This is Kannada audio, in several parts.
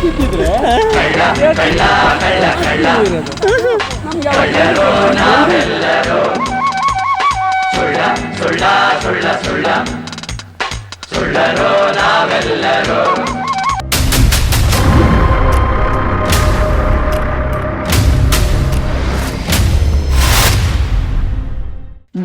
ಗೊತ್ತಿದ್ದಿದ್ರೆ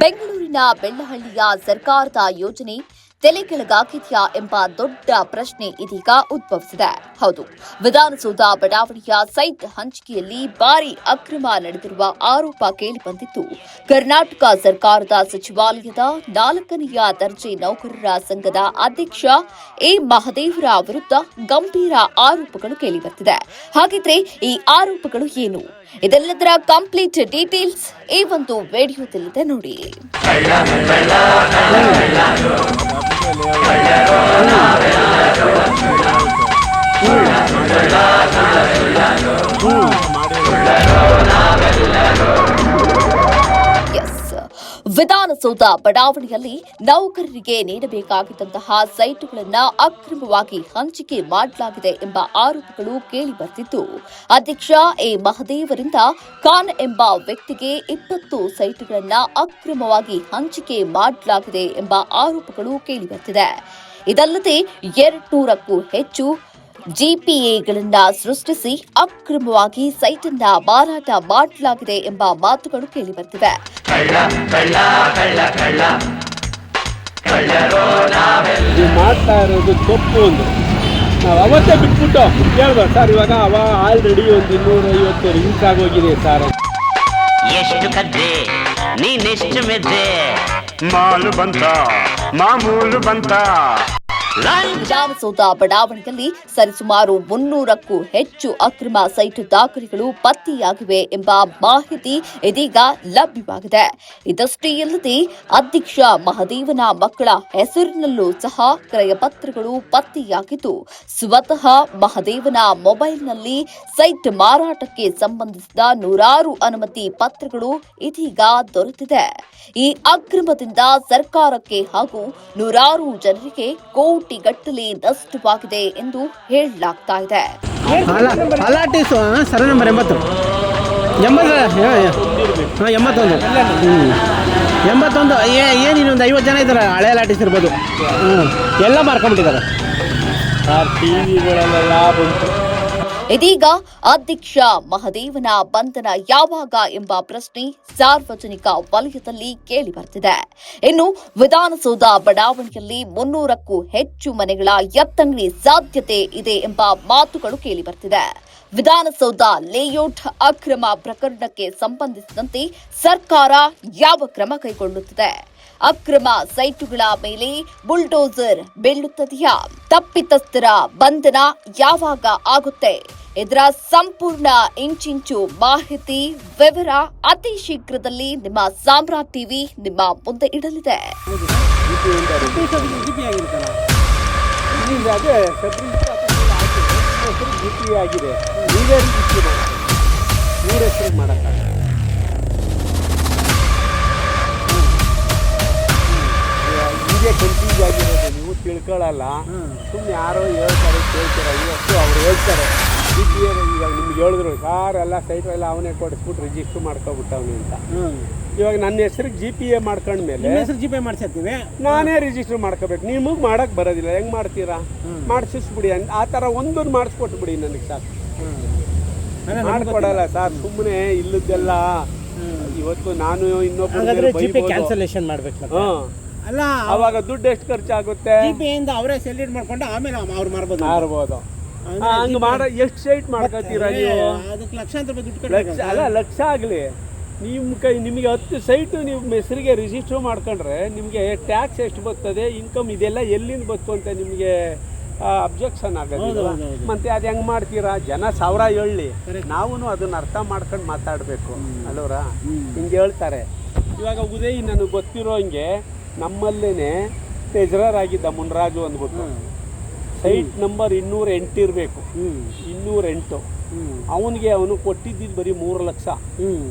ಬೆಂಗಳೂರಿನ ಬೆಳ್ಳಹಳ್ಳಿಯ ಸರ್ಕಾರದ ಯೋಜನೆ ತಲೆಕೆಳಗಾಗಿದೆಯಾ ಎಂಬ ದೊಡ್ಡ ಪ್ರಶ್ನೆ ಇದೀಗ ಉದ್ಭವಿಸಿದೆ. ಹೌದು, ವಿಧಾನಸೌಧ ಬಡಾವಣೆಯ ಸೈಟ್ ಹಂಚಿಕೆಯಲ್ಲಿ ಭಾರಿ ಅಕ್ರಮ ನಡೆದಿರುವ ಆರೋಪ ಕೇಳಿಬಂದಿದ್ದು, ಕರ್ನಾಟಕ ಸರ್ಕಾರದ ಸಚಿವಾಲಯದ 4ನೇ ದರ್ಜೆ ನೌಕರರ ಸಂಘದ ಅಧ್ಯಕ್ಷ ಎ ಮಹದೇವರ ವಿರುದ್ಧ ಗಂಭೀರ ಆರೋಪಗಳು ಕೇಳಿಬರ್ತಿದೆ. ಹಾಗಿದ್ರೆ ಈ ಆರೋಪಗಳು ಏನು? ಇದೆಲ್ಲದರ ಕಂಪ್ಲೀಟ್ ಡೀಟೇಲ್ಸ್ ಈ ಒಂದು ವಿಡಿಯೋದಲ್ಲಿದೆ ನೋಡಿ. ವಿಧಾನಸೌಧ ಬಡಾವಣೆಯಲ್ಲಿ ನೌಕರರಿಗೆ ನೀಡಬೇಕಾಗಿದ್ದಂತಹ ಸೈಟುಗಳನ್ನು ಅಕ್ರಮವಾಗಿ ಹಂಚಿಕೆ ಮಾಡಲಾಗಿದೆ ಎಂಬ ಆರೋಪಗಳು ಕೇಳಿಬರ್ತಿದ್ದು, ಅಧ್ಯಕ್ಷ ಎ ಮಹದೇವರಿಂದ ಖಾನ್ ಎಂಬ ವ್ಯಕ್ತಿಗೆ 20 ಸೈಟುಗಳನ್ನು ಅಕ್ರಮವಾಗಿ ಹಂಚಿಕೆ ಮಾಡಲಾಗಿದೆ ಎಂಬ ಆರೋಪಗಳು ಕೇಳಿಬರ್ತಿದೆ. ಇದಲ್ಲದೆ 200ಕ್ಕೂ ಹೆಚ್ಚು ಜಿಪಿಎಗಳನ್ನು ಸೃಷ್ಟಿಸಿ ಅಕ್ರಮವಾಗಿ ಸೈಟ್ ಅನ್ನ ಮಾರಾಟ ಮಾಡಲಾಗಿದೆ ಎಂಬ ಮಾತುಗಳು ಕೇಳಿಬರ್ತಿವೆ. ಮಾಡ್ತಾ ಇರೋದು ತಪ್ಪು ಅಂದ್ರೆ ನಾವು ಅವತ್ತೇ ಬಿಟ್ಬಿಟ್ಟು ಕೇಳ್ದ ಸರ್, ಇವಾಗ ಆಲ್ರೆಡಿ ಒಂದು 250 ರಿಂಗ್ಸ್ ಆಗೋಗಿದೆ ಸರ್. ಎಷ್ಟು ಕದ್ದೆ ನೀನೆಷ್ಟು ಮೆದ್ದೆ, ಮಾಲು ಬಂತ ಮಾಮೂಲು ಬಂತ. ವಿಧಾನಸೌಧ ಬಡಾವಣೆಯಲ್ಲಿ ಸರಿಸುಮಾರು 300ಕ್ಕೂ ಹೆಚ್ಚು ಅಕ್ರಮ ಸೈಟ್ ದಾಖಲೆಗಳು ಪತ್ತೆಯಾಗಿವೆ ಎಂಬ ಮಾಹಿತಿ ಇದೀಗ ಲಭ್ಯವಾಗಿದೆ. ಇದಷ್ಟೇ ಅಲ್ಲದೆ ಅಧ್ಯಕ್ಷ ಮಹದೇವನ ಮಕ್ಕಳ ಹೆಸರಿನಲ್ಲೂ ಸಹ ಕ್ರಯಪತ್ರಗಳು ಪತ್ತೆಯಾಗಿದ್ದು, ಸ್ವತಃ ಮಹದೇವನ ಮೊಬೈಲ್ನಲ್ಲಿ ಸೈಟ್ ಮಾರಾಟಕ್ಕೆ ಸಂಬಂಧಿಸಿದ 100 ಅನುಮತಿ ಪತ್ರಗಳು ಇದೀಗ ದೊರೆತಿದೆ. ಈ ಅಕ್ರಮದಿಂದ ಸರ್ಕಾರಕ್ಕೆ ಹಾಗೂ 100 ಜನರಿಗೆ ಕೋಟಿಗಟ್ಟಲೆ ನಷ್ಟವಾಗಿದೆ ಎಂದು ಹೇಳಲಾಗ್ತಾ ಇದೆ. ಸರ ನಂಬರ್ 81 ಏನು ಇನ್ನೊಂದು 50 ಜನ ಇದ್ದಾರೆ. ಹಳೆ ಲಾಟಿಸ್ ಇರ್ಬೋದು, ಎಲ್ಲ ಮಾರ್ಕೊಂಡ್ಬಿಟ್ಟಿದ್ದಾರೆ. ಟಿವಿಗಳಲ್ಲೆಲ್ಲ ಬಂತು. ಇದೀಗ ಅಧ್ಯಕ್ಷ ಮಹದೇವನ ಬಂಧನ ಯಾವಾಗ ಎಂಬ ಪ್ರಶ್ನೆ ಸಾರ್ವಜನಿಕ ವಲಯದಲ್ಲಿ ಕೇಳಿಬರ್ತಿದೆ. ಇನ್ನು ವಿಧಾನಸೌಧ ಬಡಾವಣೆಯಲ್ಲಿ 300ಕ್ಕೂ ಹೆಚ್ಚು ಮನೆಗಳ ಎತ್ತಂಗಡಿ ಸಾಧ್ಯತೆ ಇದೆ ಎಂಬ ಮಾತುಗಳು ಕೇಳಿಬರ್ತಿದೆ. ವಿಧಾನಸೌಧ ಲೇಔಟ್ ಅಕ್ರಮ ಪ್ರಕರಣಕ್ಕೆ ಸಂಬಂಧಿಸಿದಂತೆ ಸರ್ಕಾರ ಯಾವ ಕ್ರಮ ಕೈಗೊಳ್ಳುತ್ತಿದೆ? ಅಕ್ರಮ ಸೈಟುಗಳ ಮೇಲೆ ಬುಲ್ಡೋಸರ್ ಬೀಳುತ್ತದೆಯಾ? ತಪ್ಪಿತಸ್ಥರ ಬಂಧನ ಯಾವಾಗ ಆಗುತ್ತೆ? ಇದರ ಸಂಪೂರ್ಣ ಇಂಚಿಂಚು ಮಾಹಿತಿ ವಿವರ ಅತಿ ಶೀಘ್ರದಲ್ಲಿ ನಿಮ್ಮ ಸಾಮ್ರಾಟ್ ಟಿವಿ ನಿಮ್ಮ ಮುಂದೆ ಇಡಲಿದೆ. ಕನ್ಫ್ಯೂಸ್ ಆಗಿರೋದು ನೀವು ತಿಳ್ಕೊಳ್ಳಲ್ಲ. ಸುಮ್ಮನೆ ಯಾರೋ ಹೇಳ್ತಾರೆ, ಕೇಳ್ತಾರೆ, ಇವತ್ತು ಅವ್ರು ಹೇಳ್ತಾರೆ ಈಗ ನಿಮ್ಗೆ ಹೇಳಿದ್ರು ಸಾರ್ ಎಲ್ಲ ಸೈಟು ಎಲ್ಲ ಅವನೇ ಕೊಡಿಸ್ಬಿಟ್ಟು ರಿಜಿಸ್ಟರ್ ಮಾಡ್ಕೊಬಿಟ್ಟವನು ಅಂತ. ಇವಾಗ ನನ್ನ ಹೆಸರಿಗೆ GPA ಮಾಡ್ಕೊಂಡ್ಮೇಲೆ GPA ಮಾಡ್ಸಿರ್ತೀವಿ, ನಾನೇ ರಿಜಿಸ್ಟರ್ ಮಾಡ್ಕೋಬೇಕು. ನಿಮಗೆ ಮಾಡಕ್ ಬರೋದಿಲ್ಲ, ಹೆಂಗ್ ಮಾಡ್ತೀರಾ? ಮಾಡಿಸ್ಬಿಡಿ ಆ ಥರ ಒಂದೊಂದು ಮಾಡಿಸ್ಕೊಟ್ಬಿಡಿ ನನಗೆ ಸಾಕು. ಮಾಡ್ಕೊಡಲ್ಲ ಸರ್, ಸುಮ್ಮನೆ ಇಲ್ಲದೆಲ್ಲ. ಇವತ್ತು ನಾನು ಇನ್ನೊಬ್ಬರು ಕ್ಯಾನ್ಸಲೇಷನ್ ಮಾಡ್ಬೇಕು. ಅಲ್ಲ, ಅವಾಗ ದುಡ್ಡು ಎಷ್ಟು ಖರ್ಚಾಗುತ್ತೆ? ಅವರೇ ಸೆಲೆಕ್ಟ್ ಮಾಡ್ಕೊಂಡು ಆಮೇಲೆ ಅವ್ರು ಮಾರ್ಬೋದು. ಹಂಗೆ ಮಾಡ ಎಷ್ಟು ಸೈಟ್ ಮಾಡ್ಕೊತೀರಾ ನೀವು? ಲಕ್ಷಾಂತರ ರೂಪಾಯಿ ದುಡ್ಡು ಅಲ್ಲ, ಲಕ್ಷ ಆಗಲಿ ನಿಮಗೆ 10 ಸೈಟು ನೀವು ಹೆಸರಿಗೆ ರಿಜಿಸ್ಟರ್ ಮಾಡ್ಕೊಂಡ್ರೆ ನಿಮಗೆ ಟ್ಯಾಕ್ಸ್ ಎಷ್ಟು ಬರ್ತದೆ, ಇನ್ಕಮ್ ಇದೆಲ್ಲ ಎಲ್ಲಿಂದ ಬಂತು ಅಂತ ನಿಮಗೆ ಅಬ್ಜೆಕ್ಷನ್ ಆಗೋದಿಲ್ಲ. ಮತ್ತೆ ಅದು ಹೆಂಗೆ ಮಾಡ್ತೀರಾ? ಜನ 1000 ಹೇಳಲಿ, ನಾವು ಅದನ್ನ ಅರ್ಥ ಮಾಡ್ಕೊಂಡು ಮಾತಾಡಬೇಕು ಅಲ್ಲವ್ರಾ? ಹಿಂಗೆ ಹೇಳ್ತಾರೆ. ಇವಾಗ ಉದಯ್ ನನಗೆ ಗೊತ್ತಿರೋ ಹಂಗೆ ನಮ್ಮಲ್ಲೇನೆ ಟ್ರೆಜರರ್ ಆಗಿದ್ದ ಮುನ್ರಾಜು ಅಂದ್ಬಿಟ್ಟು, ಸೈಟ್ ನಂಬರ್ 208 ಇರಬೇಕು, 208. ಅವನು ಕೊಟ್ಟಿದ್ದು ಬರೀ 3 ಲಕ್ಷ.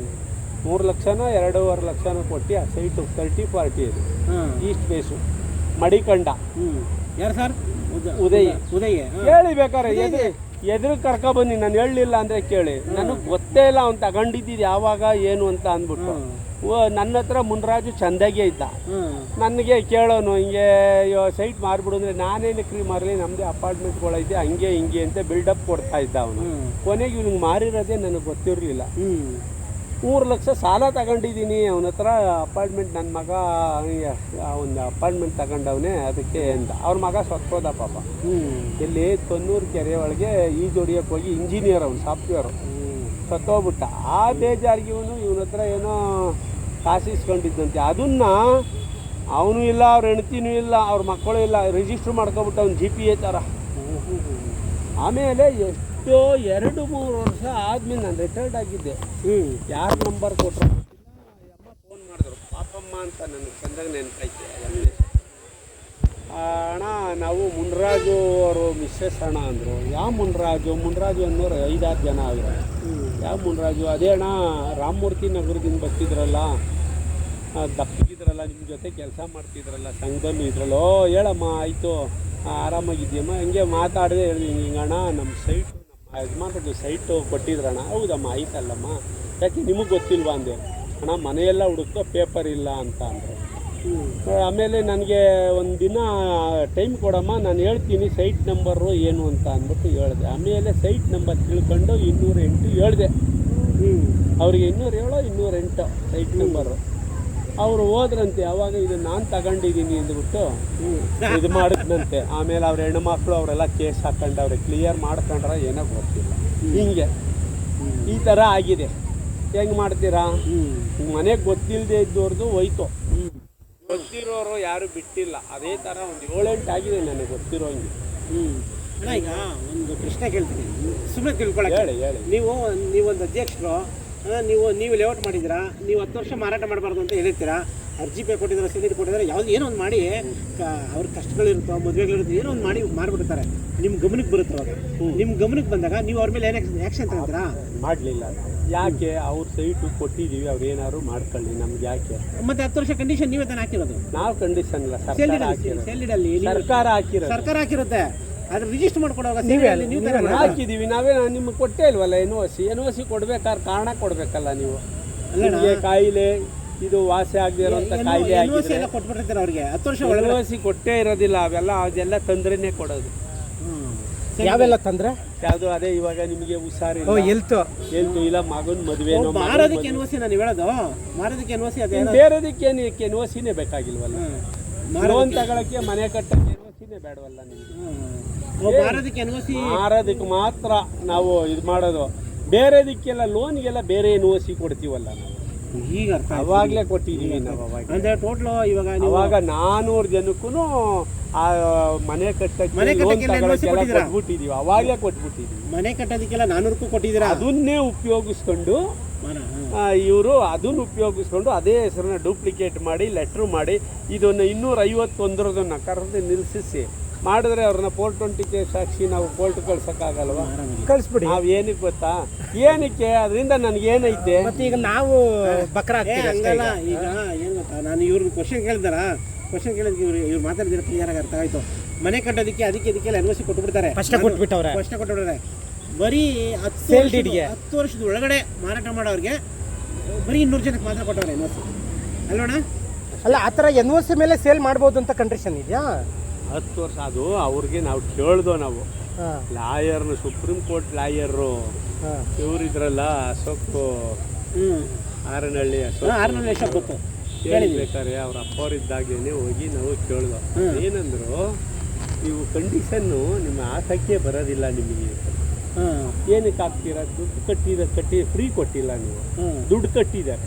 3 ಲಕ್ಷನೋ 2.5 ಲಕ್ಷನೋ ಕೊಟ್ಟು ಆ ಸೈಟು 30-40 ಇದು ಈಸ್ಟ್ ಬೇಸು ಮಡಿಕಂಡ. ಯಾರು ಸರ್? ಉದಯ್ ಹೇಳಿ ಬೇಕಾರೆ ಎದುರು ಕರ್ಕೊಬನ್ನಿ, ನಾನು ಹೇಳಲಿಲ್ಲ ಅಂದರೆ ಕೇಳಿ. ನನಗೆ ಗೊತ್ತೇ ಇಲ್ಲ ಅವ್ನು ತಗೊಂಡಿದ್ದು ಯಾವಾಗ ಏನು ಅಂತ ಅಂದ್ಬಿಟ್ಟು. ನನ್ನ ಹತ್ರ ಮುನ್ರಾಜು ಚಂದಾಗೆ ಇದ್ದ. ನನಗೆ ಕೇಳೋನು ಹಿಂಗೆ ಸೈಟ್ ಮಾರ್ಬಿಡು ಅಂದರೆ ನಾನೇನಕ್ಕೆ ಮಾರಲಿ, ನಮ್ಮದೇ ಅಪಾರ್ಟ್ಮೆಂಟ್ಗಳೈತೆ ಹಂಗೆ ಹಿಂಗೆ ಅಂತ ಬಿಲ್ಡಪ್ ಕೊಡ್ತಾ ಇದ್ದ ಅವನು. ಕೊನೆಗೆ ಇವ್ನಿಗೆ ಮಾರಿರೋದೇ ನನಗೆ ಗೊತ್ತಿರಲಿಲ್ಲ. 3 ಲಕ್ಷ ಸಾಲ ತಗೊಂಡಿದ್ದೀನಿ ಅವನ ಹತ್ರ. ಅಪಾರ್ಟ್ಮೆಂಟ್ ನನ್ನ ಮಗ ಒಂದು ಅಪಾರ್ಟ್ಮೆಂಟ್ ತಗೊಂಡವನೇ ಅದಕ್ಕೆ ಅಂತ. ಅವ್ರ ಮಗ ಸತ್ತೋದ ಪಾಪ. ಇಲ್ಲಿ ತೊನ್ನೂರು ಕೆರೆ ಒಳಗೆ ಈಜೊಡಿಯೋಕ್ಕೆ ಹೋಗಿ ಇಂಜಿನಿಯರ್ ಅವನು, ಸಾಫ್ಟ್ವೇರು, ಸತ್ತೋಗ್ಬಿಟ್ಟ. ಆ ಬೇಜಾರಿಗೆ ಇವನ ಹತ್ರ ಏನೋ ಕಾಸಿಸ್ಕೊಂಡಿದ್ದಂತೆ. ಅದನ್ನು ಅವನು ಇಲ್ಲ, ಅವ್ರ ಹೆಂಡ್ತಿನೂ ಇಲ್ಲ, ಅವ್ರ ಮಕ್ಕಳು ಇಲ್ಲ, ರಿಜಿಸ್ಟ್ರ್ ಮಾಡ್ಕೊಬಿಟ್ಟು ಅವ್ನು GPA ಥರ. ಆಮೇಲೆ ಎಷ್ಟೋ 2-3 ವರ್ಷ ಆದಮೇಲೆ ನಾನು ರಿಟೈರ್ಡ್ ಆಗಿದ್ದೆ. ಯಾರು ನಂಬರ್ ಕೊಟ್ಟರು ಅಮ್ಮ ಫೋನ್ ಮಾಡಿದ್ರು, ಪಾಪಮ್ಮ ಅಂತ ನನಗೆ ಚಂದಾಗಿ ನೆನಪೈತೆ. ಅಣ್ಣ ನಾವು ಮುನ್ರಾಜು ಅವರು ಮಿಸ್ಸಸ್ ಅಣ್ಣ ಅಂದರು. ಯಾವ ಮುನ್ರಾಜು ಅನ್ನೋರು 5-6 ಜನ ಆದರು. ಯಾವ ಮುನ್ರಾಜು? ಅದೇ ಅಣ್ಣ ರಾಮಮೂರ್ತಿ ನಗರದಿಂದ ಬರ್ತಿದ್ರಲ್ಲ, ದಪ್ಪಿದ್ರಲ್ಲ, ನಿಮ್ಮ ಜೊತೆ ಕೆಲಸ ಮಾಡ್ತಿದ್ರಲ್ಲ, ಸಂಘದಲ್ಲೂ ಇದ್ರಲ್ಲೋ. ಹೇಳಮ್ಮ, ಆಯಿತು, ಆರಾಮಾಗಿದ್ದೀಯಮ್ಮ. ಹಂಗೆ ಮಾತಾಡಿದೆ. ಹೇಳಿದ್ವಿ ಹಿಂಗಣ್ಣ ನಮ್ಮ ಸೈಟು ನಮ್ಮ ಯಜಮಾನ್ರದ್ದು ಸೈಟು ಕೊಟ್ಟಿದ್ರಣ್ಣ. ಹೌದಮ್ಮ, ಆಯ್ತಲ್ಲಮ್ಮ, ಯಾಕೆ ನಿಮಗೆ ಗೊತ್ತಿಲ್ವಾ ಅಂದೆ. ಅಣ್ಣ ಮನೆಯೆಲ್ಲ ಹುಡುಕೋ ಪೇಪರ್ ಇಲ್ಲ ಅಂತ ಅಂದರು. ಆಮೇಲೆ ನನಗೆ ಒಂದು ದಿನ ಟೈಮ್ ಕೊಡಮ್ಮ, ನಾನು ಹೇಳ್ತೀನಿ ಸೈಟ್ ನಂಬರು ಏನು ಅಂತ ಅಂದ್ಬಿಟ್ಟು ಹೇಳಿದೆ. ಆಮೇಲೆ ಸೈಟ್ ನಂಬರ್ ತಿಳ್ಕೊಂಡು 208 ಹೇಳಿದೆ ಅವರಿಗೆ. 207 208 ಸೈಟ್ ನಂಬರು. ಅವರು ಹೋದ್ರಂತೆ. ಅವಾಗ ಇದು ನಾನು ತಗೊಂಡಿದ್ದೀನಿ ಅಂದ್ಬಿಟ್ಟು ಇದು ಮಾಡಿದ್ನಂತೆ. ಆಮೇಲೆ ಅವ್ರ ಹೆಣ್ಮಕ್ಳು ಅವರೆಲ್ಲ ಕೇಸ್ ಹಾಕೊಂಡು ಅವ್ರಿಗೆ ಕ್ಲಿಯರ್ ಮಾಡ್ಕೊಂಡ್ರೆ ಏನೋ ಗೊತ್ತಿಲ್ಲ. ಹಿಂಗೆ ಈ ಥರ ಆಗಿದೆ. ಹೆಂಗೆ ಮಾಡ್ತೀರಾ? ಮನೆಗೆ ಗೊತ್ತಿಲ್ಲದೆ ಇದ್ದವ್ರದ್ದು ಹೋಯ್ತು. ಗೊತ್ತಿರೋರು ಯಾರು ಬಿಟ್ಟಿಲ್ಲ. ಅದೇ ಥರ ಒಂದು 7-8 ಆಗಿದೆ ನನಗೆ ಗೊತ್ತಿರೋಂಗೆ. ಈಗ ಒಂದು ಪ್ರಶ್ನೆ ಕೇಳ್ತೀನಿ, ಸುಮ್ಮನೆ ತಿಳ್ಕೊಳಕ್ಕೆ. ಹೇಳಿ. ನೀವೊಂದು ಅಧ್ಯಕ್ಷರು, ನೀವು ಲೇಔಟ್ ಮಾಡಿದ್ದೀರಾ, ನೀವು 10 ವರ್ಷ ಮಾರಾಟ ಮಾಡಬಾರ್ದು ಅಂತ ಹೇಳಿರ್ತೀರಾ. ಅರ್ಜಿ ಪೇ ಕೊಟ್ಟಿದ್ದಾರೆ, ಸಿಲಿಂಡರ್ ಕೊಟ್ಟಿದ್ದಾರೆ, ಯಾವ್ದು ಏನೋ ಒಂದು ಮಾಡಿ ಅವ್ರ ಕಷ್ಟಗಳಿರುತ್ತೋ, ಮದುವೆಗಳಿರುತ್ತೋ, ಏನೋ ಒಂದು ಮಾಡಿ ಮಾರ್ಬಿಡ್ತಾರೆ. ನಿಮ್ಮ ಗಮನಕ್ಕೆ ಬರುತ್ತೆ. ಅವಾಗ ನಿಮ್ಮ ಗಮನಕ್ಕೆ ಬಂದಾಗ ನೀವು ಅವ್ರ ಮೇಲೆ ಏನು ಆ್ಯಕ್ಷನ್ ತಗೊಂತೀರಾ? ಮಾಡಲಿಲ್ಲ. ಯಾಕೆ? ಅವ್ರ ಸೈಟು ಕೊಟ್ಟಿದ್ದೀವಿ, ಅವ್ರು ಏನಾದ್ರು ಮಾಡ್ಕೊಳ್ಳಿ, ನಮ್ಗೆ ಯಾಕೆ? ಮತ್ತೆ 10 ವರ್ಷ ಕಂಡೀಷನ್ ನೀವೇ ತಾನು ಹಾಕಿರೋದು? ನಾವು ಕಂಡೀಷನ್ ಇಲ್ಲ, ಸರ್ಕಾರ ಹಾಕಿರುತ್ತೆ. ಅದ್ರ ರಿಜಿಸ್ಟರ್ ಮಾಡ್ಕೊಡುವಾಗ ಹಾಕಿದೀವಿ ನಾವೇ. ನಿಮ್ಗೆ ಕೊಟ್ಟೇ ಇಲ್ವಲ್ಲ NOC ಕೊಡ್ಬೇಕಾದ್ರೆ ಕಾರಣ ಕೊಡ್ಬೇಕಲ್ಲ ನೀವು. ನಿಮಗೆ ಕಾಯಿಲೆ ಇದು ವಾಸಿ ಆಗದೆ ಇರೋಂಥ ಕಾಯಿಲೆ ಆಗಿದ್ರೆ ಕೊಟ್ಬಿಟ್ಟಿರ್ತಾರೆ ಅವ್ರಿಗೆ. 10 ವರ್ಷ NOC ಕೊಟ್ಟೇ ಇರೋದಿಲ್ಲ. ಅದೆಲ್ಲ ತಂದ್ರೇನೆ ಕೊಡೋದು. ಯಾವೆಲ್ಲ ತಂದ್ರೆ? ಯಾವುದು? ಅದೇ ಇವಾಗ ನಿಮಗೆ ಹುಷಾರಿಲ್ಲ, ಹೆಲ್ತ್ ಇಲ್ಲ, ಮಗನ ಮದುವೆ, ಮಾರೋದಕ್ಕೆ NOC ನಾನು ಹೇಳೋದು. ಮಾರೋದಕ್ಕೆ NOC ಅದೇ, ಬೇರೆದಕ್ಕೆ NOCನೇ ಬೇಕಾಗಿಲ್ವಲ್ಲ. ಲೋನ್ ತಗೊಳಕ್ಕೆ, ಮನೆ ಕಟ್ಟಕ್ಕೆ NOCನೇ ಬೇಡವಲ್ಲ ನಿಮಗೆ. ಮಾರೋದಕ್ಕೆ ಮಾತ್ರ ನಾವು ಇದು ಮಾಡೋದು. ಬೇರೆದಕ್ಕೆಲ್ಲ ಲೋನ್ಗೆಲ್ಲ ಬೇರೆ NOC ಕೊಡ್ತೀವಲ್ಲ ನಾವು. ಈಗ ಅವಾಗಲೇ ಕೊಟ್ಟಿದ್ದೀವಿ ನಾವು. ಅಂದ್ರೆ ಟೋಟಲ್ ಅವಾಗ 400 ಜನಕ್ಕೂ ಆ ಮನೆ ಕಟ್ಟಕ್ಕೆ ಕೊಟ್ಬಿಟ್ಟಿದ್ದೀವಿ. ಅವಾಗಲೇ ಕೊಟ್ಬಿಟ್ಟಿದ್ದೀವಿ. ಮನೆ ಕಟ್ಟೋದಕ್ಕೆಲ್ಲ 400 ಕೊಟ್ಟಿದ್ದೀರಾ? ಅದನ್ನೇ ಉಪಯೋಗಿಸ್ಕೊಂಡು ಇವರು ಅದನ್ನು ಉಪಯೋಗಿಸ್ಕೊಂಡು ಅದೇ ಹೆಸರನ್ನ ಡೂಪ್ಲಿಕೇಟ್ ಮಾಡಿ ಲೆಟ್ರ್ ಮಾಡಿ ಇದನ್ನು 251 ಕರೆದು ನಿಲ್ಲಿಸಿ ಮಾಡಿದ್ರೆ ಅವ್ರನ್ನ 420 ಕೇಸ್ ಹಾಕ್ಸಿ ನಾವು ಕೋರ್ಟ್ ಕಳ್ಸೋಕ್ಕಾಗಲ್ವ? ಕಳಿಸ್ಬಿಡಿ. ನಾವು ಏನಕ್ಕೆ ಗೊತ್ತಾ? ಏನಕ್ಕೆ? ಅದರಿಂದ ನನಗೇನೈತೆ? ಮತ್ತೆ ಈಗ ನಾವು ಬಕ್ರ ಹಂಗಲ್ಲ. ಈಗ ಏನು ಗೊತ್ತಾ, ನಾನು ಇವ್ರನ್ನ ಕ್ವಶನ್ ಕೇಳಿದ್ಗೆ ಇವ್ರು ಮಾತಾಡಿದ್ರೆ ಕ್ಲಿಯರ್ ಆಗಿ ಅರ್ಥ ಆಯ್ತು. ಮನೆ ಕಟ್ಟೋದಕ್ಕೆ ಅದಕ್ಕೆಲ್ಲ NOC ಕೊಟ್ಬಿಡ್ತಾರೆ. ಫಸ್ಟ್ ಕೊಟ್ಬಿಟ್ಟವ್ರೆ. ಬರೀ 10 ವರ್ಷದ ಒಳಗಡೆ ಮಾರಾಟ ಮಾಡೋರಿಗೆ ಬರೀ 200 ಜನಕ್ಕೆ ಮಾತ್ರ ಕೊಟ್ಟವ್ರೆ NOC ಅಲ್ವಣ? ಅಲ್ಲ, ಆ ಥರ NOC ಮೇಲೆ ಸೇಲ್ ಮಾಡ್ಬೋದು ಅಂತ ಕಂಡೀಷನ್ ಇದೆಯಾ? 10 ವರ್ಷ ಅದು ಅವ್ರಿಗೆ ನಾವು ಕೇಳ್ದೋ. ನಾವು ಲಾಯರ್ನು, ಸುಪ್ರೀಂ ಕೋರ್ಟ್ ಲಾಯರು ಇವರಿದ್ರಲ್ಲ, ಅಶೋಕ್ ಆರನಹಳ್ಳಿ ಅಶೋಕ್ ಗೊತ್ತು. ಕೇಳಬೇಕಾರೆ ಅವ್ರ ಅಪ್ಪವರಿದ್ದಾಗೇನೆ ಹೋಗಿ ನಾವು ಕೇಳ್ದೋ. ಏನಂದ್ರು, ನೀವು ಕಂಡೀಷನ್ನು ನಿಮ್ಮ ಆಸಕ್ಕೆ ಬರೋದಿಲ್ಲ ನಿಮಗೆ. ಏನಕ್ಕೆ ಹಾಕ್ತೀರಾ? ದುಡ್ಡು ಕಟ್ಟಿ ಫ್ರೀ ಕೊಟ್ಟಿಲ್ಲ ನೀವು. ದುಡ್ಡು ಕಟ್ಟಿದ್ದಾರೆ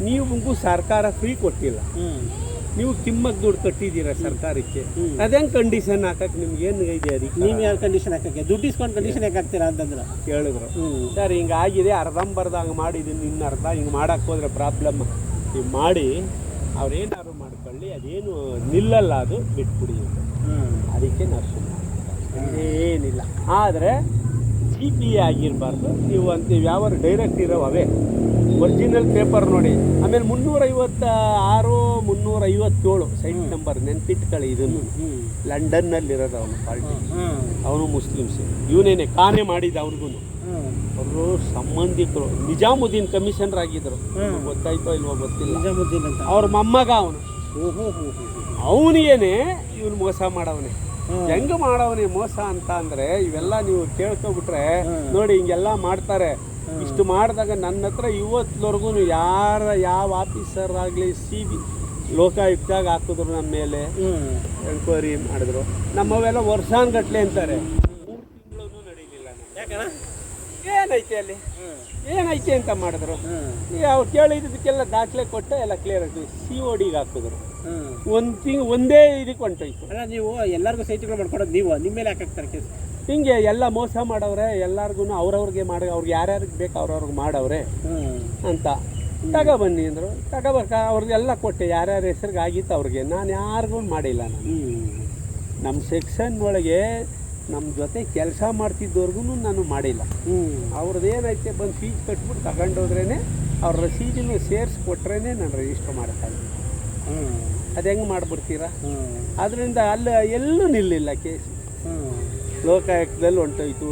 ನೀವು, ಸರ್ಕಾರ ಫ್ರೀ ಕೊಟ್ಟಿಲ್ಲ. ನೀವು ಕಿಮ್ಮಕ್ ದುಡ್ಡು ಕಟ್ಟಿದ್ದೀರಾ ಸರ್ಕಾರಕ್ಕೆ. ಅದೇನು ಕಂಡೀಷನ್ ಹಾಕಕ್ಕೆ ನಿಮ್ಗೆ ಏನು ಇದೆ? ಅದಕ್ಕೆ ನೀವು ಯಾವ ಕಂಡೀಷನ್ ಹಾಕಕ್ಕೆ? ದುಡ್ಡು ಇಸ್ಕೊಂಡು ಕಂಡೀಷನ್ ಯಾಕೆ ಹಾಕ್ತೀರಾ ಅಂತಂದ್ರೆ ಕೇಳಿದ್ರು. ಸರ್ ಹಿಂಗಾಗಿದೆ, ಅರ್ಧಂಬರ್ಧ ಹಂಗೆ ಮಾಡಿದ್ದೀನಿ, ಇನ್ನು ಅರ್ಧ ಹಿಂಗೆ ಮಾಡಕ್ಕೆ ಹೋದ್ರೆ ಪ್ರಾಬ್ಲಮ್. ನೀವು ಮಾಡಿ ಅವ್ರೇನಾದ್ರು ಮಾಡ್ಕೊಳ್ಳಿ, ಅದೇನು ನಿಲ್ಲಲ್ಲ, ಅದು ಬಿಟ್ಬಿಡಿ. ಅದಕ್ಕೆ ನಾವು ಏನಿಲ್ಲ. ಆದರೆ GPA ಆಗಿರಬಾರ್ದು. ನೀವು ಅಂತೀವಿ ಯಾವ ಡೈರೆಕ್ಟ್ ಇರೋ ಅವೇ ಒರಿಜಿನಲ್ ಪೇಪರ್ ನೋಡಿ. ಆಮೇಲೆ 356 357 ಸೈಟ್ ನಂಬರ್ ನೆನ್ಪಿಟ್ಕೊಳ್ಳಿ. ಇದನ್ನು ಲಂಡನ್ನಲ್ಲಿರೋದು ಅವನು ಪಾರ್ಟಿ, ಅವನು ಮುಸ್ಲಿಮ್ಸ್. ಇವನೇನೆ ಕಾನೆ ಮಾಡಿದ ಅವ್ರಿಗೂ. ಅವರು ಸಂಬಂಧಿಕರು ನಿಜಾಮುದ್ದೀನ್ ಕಮಿಷನರ್ ಆಗಿದ್ರು, ಗೊತ್ತಾಯ್ತೋ ಇಲ್ವೋ ಗೊತ್ತಿಲ್ಲ. ಅವ್ರ ಮೊಮ್ಮಗ ಅವನು. ಅವನಿಗೇನೆ ಇವನು ಮೋಸ ಮಾಡವನೆ. ಹೆಂಗ ಮಾಡವನೆ ಮೋಸ ಅಂತ ಅಂದ್ರೆ ಇವೆಲ್ಲ ನೀವು ಕೇಳ್ಕೊಬಿಟ್ರೆ ನೋಡಿ ಹಿಂಗೆಲ್ಲ ಮಾಡ್ತಾರೆ. ಇಷ್ಟು ಮಾಡಿದಾಗ ನನ್ನ ಹತ್ರ ಇವತ್ತುವರೆಗೂ ಯಾವ ಆಫೀಸರ್ ಆಗಲಿ ಲೋಕಾಯುಕ್ತಾಗ ಹಾಕಿದ್ರು ನಮ್ಮ ಮೇಲೆ ಎನ್ಕ್ವೈರಿ ಮಾಡಿದ್ರು. ನಮ್ಮವೆಲ್ಲ ವರ್ಷಾನ್ಗಟ್ಲೆ ಅಂತಾರೆ. 3 ತಿಂಗಳು ನಡೀಲಿಲ್ಲ. ಏನೈತೆ ಅಲ್ಲಿ ಏನೈತೆ ಅಂತ ಮಾಡಿದ್ರು. ಅವ್ರು ಕೇಳಿದ್ದಕ್ಕೆಲ್ಲ ದಾಖಲೆ ಕೊಟ್ಟು ಎಲ್ಲ ಕ್ಲಿಯರ್ ಆಗ್ತದೆ. COD ಹಾಕಿದ್ರು. ಒಂದೇ ಇದಕ್ಕೆ ಹೊಂಟೋಯ್ತು. ಅಲ್ಲ ನೀವು ಎಲ್ಲರಿಗೂ ಸೈಟ್ಗಳು ಮಾಡ್ಕೊಡೋದು ನೀವು ನಿಮ್ಮ ಮೇಲೆ ಹಾಕಾಕ್ತಾರೆ ಕೇಸ್. ಹಿಂಗೆ ಎಲ್ಲ ಮೋಸ ಮಾಡವ್ರೆ ಎಲ್ಲಾರ್ಗು. ಅವ್ರವ್ರಿಗೆ ಅವ್ರಿಗೆ ಯಾರ್ಯಾರಿಗೆ ಬೇಕು ಅವ್ರವ್ರಿಗೆ ಮಾಡವ್ರೆ ಅಂತ ತಗೊಬನ್ನಿ ಅಂದರು. ಅವ್ರಿಗೆಲ್ಲ ಕೊಟ್ಟೆ, ಯಾರ್ಯಾರ ಹೆಸ್ರಿಗೆ ಆಗಿತ್ತು ಅವ್ರಿಗೆ. ನಾನು ಯಾರಿಗೂ ಮಾಡಿಲ್ಲ. ನಮ್ಮ ಸೆಕ್ಷನ್ ಒಳಗೆ ನಮ್ಮ ಜೊತೆ ಕೆಲಸ ಮಾಡ್ತಿದ್ದವ್ರಿಗೂ ನಾನು ಮಾಡಿಲ್ಲ. ಅವ್ರದ್ದು ಏನೈತೆ ಬಂದು ಫೀಸ್ ಕಟ್ಬಿಟ್ಟು ತಗೊಂಡೋದ್ರೇ ಅವ್ರ ರಸೀದಿನೂ ಸೇರಿಸ್ಕೊಟ್ರೇ ನಾನು ರಿಜಿಸ್ಟರ್ ಮಾಡೋಕ್ಕಾಗಿಲ್ಲ. ಅದು ಹೆಂಗೆ ಮಾಡಿಬಿಡ್ತೀರಾ? ಅದರಿಂದ ಅಲ್ಲಿ ಎಲ್ಲೂ ನಿಲ್ಲಿಲ್ಲ ಕೇಸು. ಲೋಕಾಯುಕ್ತದಲ್ಲಿ ಹೊಂಟೋಯ್ತು,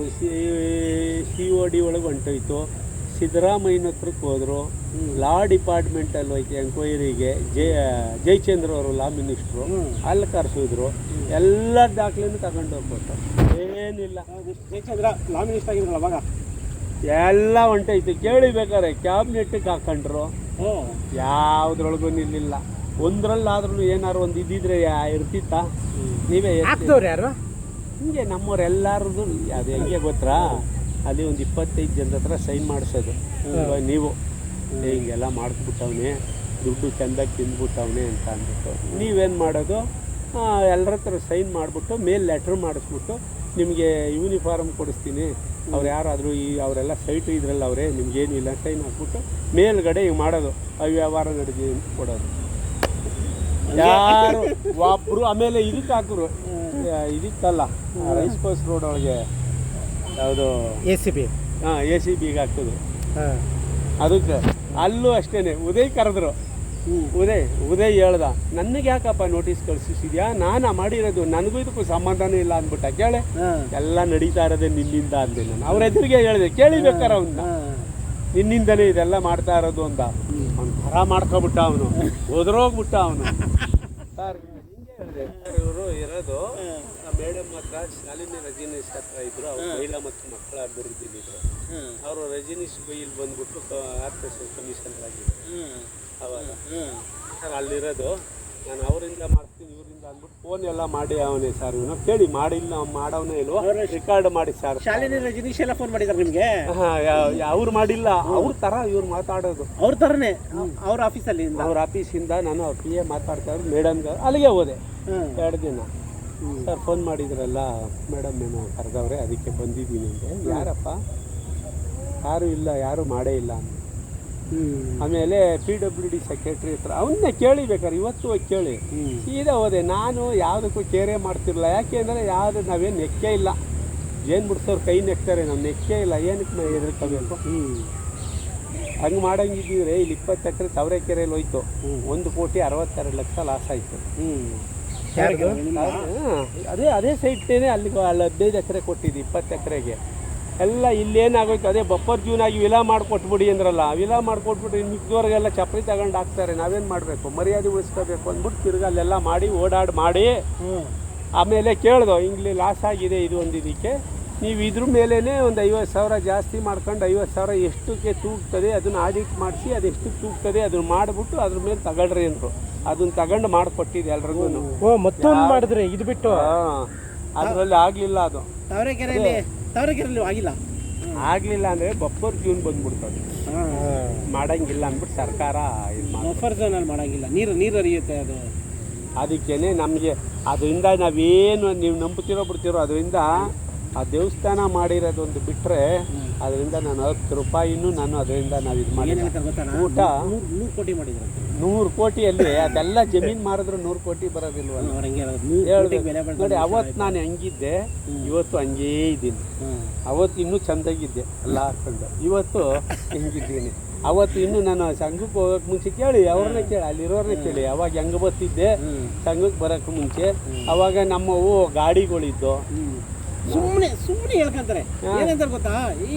COD ಒಳಗೆ ಹೊಂಟೋಯ್ತು, ಸಿದ್ದರಾಮಯ್ಯನ ಹತ್ರಕ್ಕೆ ಹೋದರು, ಲಾ ಡಿಪಾರ್ಟ್ಮೆಂಟಲ್ಲಿ ಹೋಯ್ತು ಎಂಕ್ವೈರಿಗೆ. ಜಯಚಂದ್ರ ಅವರು ಲಾ ಮಿನಿಸ್ಟ್ರು, ಅಲ್ಲಿ ಕರೆಸಿದ್ರು. ಎಲ್ಲ ದಾಖಲೆನೂ ತಗೊಂಡು ಹೋಗ್ಬಿಟ್ಟು ಏನಿಲ್ಲ. ಜಯಚಂದ್ರ ಲಾ ಮಿನಿಸ್ಟರ್ ಆಗಿದ್ರಲ್ಲ ಅವಾಗ ಎಲ್ಲ ಹೊಂಟೈತು. ಕೇಳಿಬೇಕಾರೆ ಕ್ಯಾಬಿನೆಟ್ಟಿಗೆ ಹಾಕೊಂಡ್ರು, ಯಾವುದ್ರೊಳಗೂ ನಿಲ್ಲಿಲ್ಲ. ಒಂದರಲ್ಲಾದ್ರೂ ಏನಾರು ಒಂದು ಇದ್ದಿದ್ರೆ ಇರ್ತಿತ್ತಾ? ನೀವೇ ಹಾಕ್ದವ್ರು ಯಾರು? ಹಿಂಗೆ ನಮ್ಮವ್ರೆಲ್ಲರದು ಅದು ಹೆಂಗೆ ಗೊತ್ತಾ, ಅಲ್ಲಿ ಒಂದು 25 ಜನದ ಹತ್ರ ಸೈನ್ ಮಾಡಿಸೋದು. ನೀವು ಹಿಂಗೆಲ್ಲ ಮಾಡಿಸ್ಬಿಟ್ಟವನೆ, ದುಡ್ಡು ಚೆಂದಾಗಿ ತಿಂದ್ಬಿಟ್ಟವನೆ ಅಂತ ಅಂದ್ಬಿಟ್ಟು ನೀವೇನು ಮಾಡೋದು, ಎಲ್ಲರ ಹತ್ರ ಸೈನ್ ಮಾಡಿಬಿಟ್ಟು ಮೇಲೆ ಲೆಟ್ರ್ ಮಾಡಿಸ್ಬಿಟ್ಟು ನಿಮಗೆ ಯೂನಿಫಾರ್ಮ್ ಕೊಡಿಸ್ತೀನಿ, ಅವ್ರು ಯಾರಾದರೂ ಅವರೆಲ್ಲ ಸೈಟು ಇದ್ರಲ್ಲ ಅವರೇ, ನಿಮ್ಗೇನಿಲ್ಲ ಸೈನ್ ಹಾಕ್ಬಿಟ್ಟು ಮೇಲ್ಗಡೆ ಹಿಂಗೆ ಮಾಡೋದು, ಅವ್ಯವಹಾರ ನಡೆದಿ ಅಂತ ಕೊಡೋದು. ಯಾರು ಒಬ್ಬರು ಆಮೇಲೆ ಇದಕ್ಕೆ ಹಾಕಿದ್ರು, ಇದಕ್ಕಲ್ಲ ರೈಸ್ ಕೋರ್ಸ್ ರೋಡ್ ಒಳಗೆ ಯಾವುದು ACB ACBಗೆ ಹಾಕಿದ್ರು. ಅದಕ್ಕೆ ಅಲ್ಲೂ ಅಷ್ಟೇ ಉದಯ್ ಕರೆದ್ರು. ಉದಯ್ ಹೇಳ್ದ, ನನಗೆ ಯಾಕಪ್ಪ ನೋಟಿಸ್ ಕಳಿಸಿದ್ಯಾ, ನಾನು ಮಾಡಿರೋದು, ನನಗೂ ಇದಕ್ಕೂ ಸಂಬಂಧನೇ ಇಲ್ಲ ಅಂದ್ಬಿಟ್ಟ. ಕೇಳೆ ಎಲ್ಲ ನಡೀತಾ ಇರೋದೇ ನಿನ್ನಿಂದ ಅಂದೆ ನಾನು. ಅವ್ರ ಎದುರಿಗೆ ಹೇಳಿದೆ, ಕೇಳಿಬೇಕಾರ ಅವನ್ನ, ನಿನ್ನಿಂದನೇ ಇದೆಲ್ಲ ಮಾಡ್ತಾ ಇರೋದು ಅಂತ. ಅವ್ನು ಥರ ಮಾಡ್ಕೊಬಿಟ್ಟ, ಅವನು ಹೋದ್ರೋಗ್ಬಿಟ್ಟ ಅವನು. ಸರ್ ಹಿಂಗೆ ಹೇಳಿದೆ, ಸರ್ ಇವರು ಇರೋದು ಮೇಡಮ್ ಹತ್ರ ಶಾಲಿನಿ ರಜನೀಶ್ ಹತ್ರ ಇದ್ರು. ಅವ್ರು ಮಹಿಳಾ ಮತ್ತು ಮಕ್ಕಳ ಅಭಿವೃದ್ಧಿ ಇದ್ರು. ಅವರು ರಜನೀಶ್ ಇಲ್ಲಿ ಬಂದ್ಬಿಟ್ಟು ಕಾರ್ಪೊರೇಷನ್ ಕಮಿಷನರ್ ಆಗಿದ್ರು ಅವಾಗ. ಸರ್ ಅಲ್ಲಿರೋದು ನಾನು ಅವರಿಂದ ಮಾಡ್ತೀನಿ ಇವರಿಂದ ಅಂದ್ಬಿಟ್ಟು ಫೋನ್ ಎಲ್ಲ ಮಾಡಿ ಅವನೇ ಸರ್ ಇವನು ಕೇಳಿ ಮಾಡಿಲ್ಲ, ಮಾಡವನೇ ಇಲ್ವೋ ರೆಕಾರ್ಡ್ ಮಾಡಿ ಸರ್. ಶಾಲಿನಿ ರಜನೀಶ್ ಎಲ್ಲ ಫೋನ್ ಮಾಡಿದ್ದಾರೆ ನಿಮಗೆ? ಅವ್ರು ಮಾಡಿಲ್ಲ, ಅವ್ರ ಥರ ಇವ್ರು ಮಾತಾಡೋದು. ಅವ್ರ ಥರನೇ ಅವ್ರ ಆಫೀಸಲ್ಲಿ, ಅವ್ರ ಆಫೀಸಿಂದ ನಾನು ಅವ್ರ PA ಮಾತಾಡ್ತಾ ಇದ್ರು. ಮೇಡಮ್ಗೆ ಅಲ್ಲಿಗೆ ಹೋದೆ 2 ದಿನ. ಸರ್ ಫೋನ್ ಮಾಡಿದ್ರಲ್ಲ ಮೇಡಮ್ ಏನೋ ಕರೆದವ್ರೆ, ಅದಕ್ಕೆ ಬಂದಿದ್ದೀನಿ ಅಂದೆ. ಯಾರಪ್ಪ? ಯಾರೂ ಇಲ್ಲ, ಯಾರೂ ಮಾಡೇ ಇಲ್ಲ ಅಂತ. ಆಮೇಲೆ PWD ಸೆಕ್ರೆಟ್ರಿ ಹತ್ರ ಅವನ್ನೇ ಕೇಳಿಬೇಕಾರೆ ಇವತ್ತು ಹೋಗಿ ಕೇಳಿ ಸೀದಾ ಹೋದೆ. ನಾನು ಯಾವುದಕ್ಕೂ ಕೇರೇ ಮಾಡ್ತಿರಲಿಲ್ಲ, ಯಾಕೆ ಅಂದರೆ ಯಾವುದು ನಾವೇನು ನೆಕ್ಕೇ ಇಲ್ಲ. ಏನು ಬಿಡ್ಸೋರು ಕೈ ನೆಕ್ತಾರೆ, ನಾವು ನೆಕ್ಕೇ ಇಲ್ಲ, ಏನಕ್ಕೆ ನಾವು ಎದುರ್ಕೋಬೇಕು? ಹಂಗೆ ಮಾಡಂಗಿದ್ದಿದ್ರೆ ಇಲ್ಲಿ 20 ಎಕರೆ ತಾವರೆಕೆರೆಯಲ್ಲಿ ಹೋಯ್ತು, 1,62,00,000 ಲಾಸ್ ಆಯಿತು. ಅದೇ ಸೈಟ್ನೇ ಅಲ್ಲಿಗೆ 15 ಎಕರೆ ಕೊಟ್ಟಿದ್ದು, 20 ಎಕರೆಗೆ ಎಲ್ಲ. ಇಲ್ಲೇನಾಗೋಯ್ತು, ಅದೇ ಬಫರ್ ಜೂನಾಗಿ ವಿಲಾ ಮಾಡಿಕೊಟ್ಬಿಡಿ ಅಂದ್ರಲ್ಲ, ವಿಲಾ ಮಾಡಿಕೊಟ್ಬಿಟ್ಟು ಮಿಕ್ದವ್ರಿಗೆಲ್ಲ ಚಪ್ಪಲಿ ತಗೊಂಡು ಹಾಕ್ತಾರೆ. ನಾವೇನು ಮಾಡಬೇಕು? ಮರ್ಯಾದೆ ಉಳಿಸ್ಕೋಬೇಕು ಅಂದ್ಬಿಟ್ಟು ತಿರ್ಗಿ ಅಲ್ಲೆಲ್ಲ ಮಾಡಿ ಮಾಡಿ ಆಮೇಲೆ ಕೇಳ್ದೋ, ಹಿಂಗೆ ಲಾಸ್ ಆಗಿದೆ ಇದು ಒಂದು ಇದಕ್ಕೆ, ನೀವು ಇದ್ರ ಮೇಲೇ ಒಂದು 50,000 ಜಾಸ್ತಿ ಮಾಡ್ಕೊಂಡು 50,000 ಎಷ್ಟಕ್ಕೆ ತೂಗ್ತದೆ ಅದನ್ನು ಆಡಿಟ್ ಮಾಡಿಸಿ ಅದೆಷ್ಟು ತೂಗ್ತದೆ ಅದನ್ನು ಮಾಡಿಬಿಟ್ಟು ಅದ್ರ ಮೇಲೆ ತಗೊಳ್ರಿ ಅಂದರು. ಅದನ್ನು ತಗೊಂಡು ಮಾಡಿಕೊಟ್ಟಿದೆ ಎಲ್ರಿಗೂ. ಮತ್ತೊಂದು ಮಾಡಿದ್ರೆ ಇದು ಬಿಟ್ಟು ಅದರಲ್ಲಿ ಆಗಲಿಲ್ಲ. ಅದು ತಾವರೆಕೆರೆಯಲ್ಲಿ ಆಗಲಿಲ್ಲ ಅಂದರೆ ಬಫರ್ ಜೂನ್ ಬಂದ್ಬಿಡ್ತದೆ, ಮಾಡಂಗಿಲ್ಲ ಅಂದ್ಬಿಟ್ಟು ಸರ್ಕಾರ ಬಫರ್ ಝೋನಲ್ಲಿ ಮಾಡಂಗಿಲ್ಲ, ನೀರು ಹರಿಯುತ್ತೆ ಅದು. ಅದಕ್ಕೇನೆ ನಮಗೆ ಅದರಿಂದ ನಾವೇನು ನೀವು ನಂಬ್ತಿರೋ ಬಿಡ್ತಿರೋ ಅದರಿಂದ ಆ ದೇವಸ್ಥಾನ ಮಾಡಿರೋದೊಂದು ಬಿಟ್ಟರೆ ಅದರಿಂದ ನಾನು 10 ರೂಪಾಯಿನೂ ನಾನು ಅದರಿಂದ ನಾವು ಇದು ಮಾಡಿ ಊಟ 100 ಕೋಟಿ ಮಾಡಿದ್ರು. 100 ಕೋಟಿಯಲ್ಲಿ ಅದೆಲ್ಲ ಜಮೀನು ಮಾರಿದ್ರು 100 ಕೋಟಿ ಬರೋದಿಲ್ವ? ನೋಡಿ ಅವತ್ತು ನಾನು ಹಂಗಿದ್ದೆ, ಇವತ್ತು ಹಂಗೇ ಇದ್ದೀನಿ. ಅವತ್ತು ಇನ್ನೂ ಚೆಂದಾಗಿದ್ದೆ ಎಲ್ಲ ಹಾಕೊಂಡು, ಇವತ್ತು ಹೆಂಗಿದ್ದೀನಿ. ಅವತ್ತು ಇನ್ನು ನಾನು ಸಂಘಕ್ಕೆ ಹೋಗೋಕೆ ಮುಂಚೆ ಕೇಳಿ ಅವ್ರನ್ನೇ ಕೇಳಿ ಅಲ್ಲಿರೋರನ್ನೇ ಕೇಳಿ ಅವಾಗ ಹೆಂಗೆ ಬರ್ತಿದ್ದೆ ಸಂಘಕ್ಕೆ ಬರೋಕ್ಕೆ ಮುಂಚೆ ಅವಾಗ ನಮ್ಮವು ಗಾಡಿಗಳಿದ್ದು ಸುಮ್ಮನೆ ಹೇಳ್ಕೊಂತಾರೆ ಏನಂತಾರೆ ಗೊತ್ತಾ, ಈ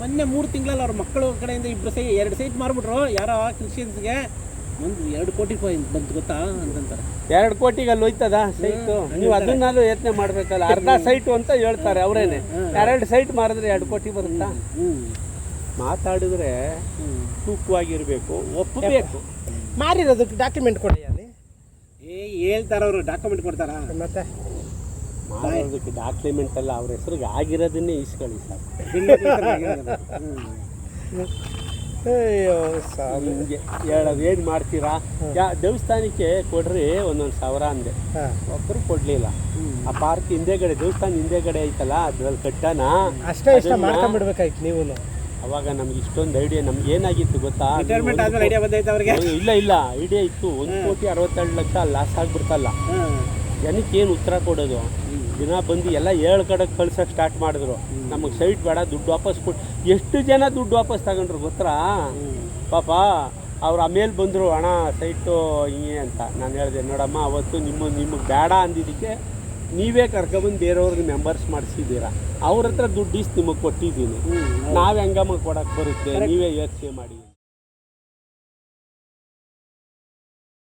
ಮೊನ್ನೆ 3 ತಿಂಗಳಲ್ಲಿ ಅವ್ರ ಮಕ್ಕಳು ಕಡೆಯಿಂದ 2 ಸೈಟ್ ಮಾರ್ಬಿಟ್ರು ಯಾರೋ ಕ್ರಿಶ್ಚಿಯನ್ಸ್ಗೆ, ಒಂದು 2 ಕೋಟಿ ರೂಪಾಯಿ ಬಂತು ಗೊತ್ತಾ ಅಂತಂತಾರೆ. 2 ಕೋಟಿಗೆ ಅಲ್ಲಿ ಹೋಯ್ತದ ಸೈಟು? ನೀವು ಅದನ್ನಾದ್ರು ಯೋಚನೆ ಮಾಡ್ಬೇಕಲ್ಲ. ಅರ್ಧ ಸೈಟು ಅಂತ ಹೇಳ್ತಾರೆ ಅವರೇನೆ, 2 ಸೈಟ್ ಮಾರಿದ್ರೆ 2 ಕೋಟಿ ಬರುತ್ತಾ? ಮಾತಾಡಿದ್ರೆ ತೂಕವಾಗಿರ್ಬೇಕು, ಒಪ್ಪಬೇಕು. ಮಾರಿರೋದಕ್ಕೆ ಡಾಕ್ಯುಮೆಂಟ್ ಕೊಡಿ ಅಲ್ಲಿ. ಹೇಳ್ತಾರ ಅವರು, ಡಾಕ್ಯುಮೆಂಟ್ ಕೊಡ್ತಾರ. ಮತ್ತೆ ಮಾರೋದಕ್ಕೆ ಡಾಕ್ಯುಮೆಂಟ್ ಅಲ್ಲ, ಅವ್ರ ಹೆಸರಿಗೆ ಆಗಿರೋದನ್ನೇ ಇಸ್ಕೊಳ್ಳಿ ಸರ್. ಅಯ್ಯೋ ನಿಮಗೆ ಹೇಳೋದು ಏನು ಮಾಡ್ತೀರಾ? ದೇವಸ್ಥಾನಕ್ಕೆ ಕೊಡ್ರಿ 1,000 ಅಂದೆ, ಒಬ್ಬರು ಕೊಡ್ಲಿಲ್ಲ. ಆ ಪಾರ್ಕ್ ಹಿಂದೆಗಡೆ, ದೇವಸ್ಥಾನ ಹಿಂದೆಗಡೆ ಐತಲ್ಲ ಅದ್ರಲ್ಲಿ ಕಟ್ಟಣ ಅಷ್ಟೇ ಇಷ್ಟ ಮಾಡ್ಕೊಂಡ್ಬಿಡ್ಬೇಕಾಯ್ತು ನೀವು. ಅವಾಗ ನಮ್ಗೆ ಇಷ್ಟೊಂದು ಐಡಿಯಾ, ನಮ್ಗೆ ಏನಾಗಿತ್ತು ಗೊತ್ತಾ? ರಿಟೈರ್ಮೆಂಟ್ ಆದ್ಮೇಲೆ ಐಡಿಯಾ ಬಂದೈತೆ ಅವ್ರಿಗೆ? ಇಲ್ಲ ಐಡಿಯಾ ಇತ್ತು. 1,62,00,000 ಲಾಸ್ ಆಗ್ಬಿಡ್ತಲ್ಲ. ಜನಕ್ಕೆ ಏನು ಉತ್ತರ ಕೊಡೋದು? ದಿನ ಬಂದು ಎಲ್ಲ 7 ಕಡೆ ಕಳ್ಸೋಕೆ ಸ್ಟಾರ್ಟ್ ಮಾಡಿದ್ರು. ನಮಗೆ ಸೈಟ್ ಬೇಡ, ದುಡ್ಡು ವಾಪಸ್ ಕೊಟ್ಟು. ಎಷ್ಟು ಜನ ದುಡ್ಡು ವಾಪಸ್ ತಗೊಂಡ್ರು ಗೊತ್ತಾ? ಪಾಪ ಅವ್ರು ಆಮೇಲೆ ಬಂದರು, ಹಣ ಸೈಟು ಹಿಂಗೆ ಅಂತ. ನಾನು ಹೇಳಿದೆ, ನೋಡಮ್ಮ ಅವತ್ತು ನಿಮಗೆ ಬೇಡ ಅಂದಿದ್ದಕ್ಕೆ ನೀವೇ ಕರ್ಕೊಬಂದು ಬೇರೆಯವ್ರಿಗೆ ಮೆಂಬರ್ಸ್ ಮಾಡಿಸಿದ್ದೀರಾ, ಅವ್ರ ಹತ್ರ ದುಡ್ಡು ನಿಮಗೆ ಕೊಟ್ಟಿದ್ದೀನಿ, ನಾವು ಹೆಂಗಮ್ಮ ಕೊಡೋಕ್ಕೆ ಬರುತ್ತೆ, ನೀವೇ ಯೋಚನೆ ಮಾಡಿ.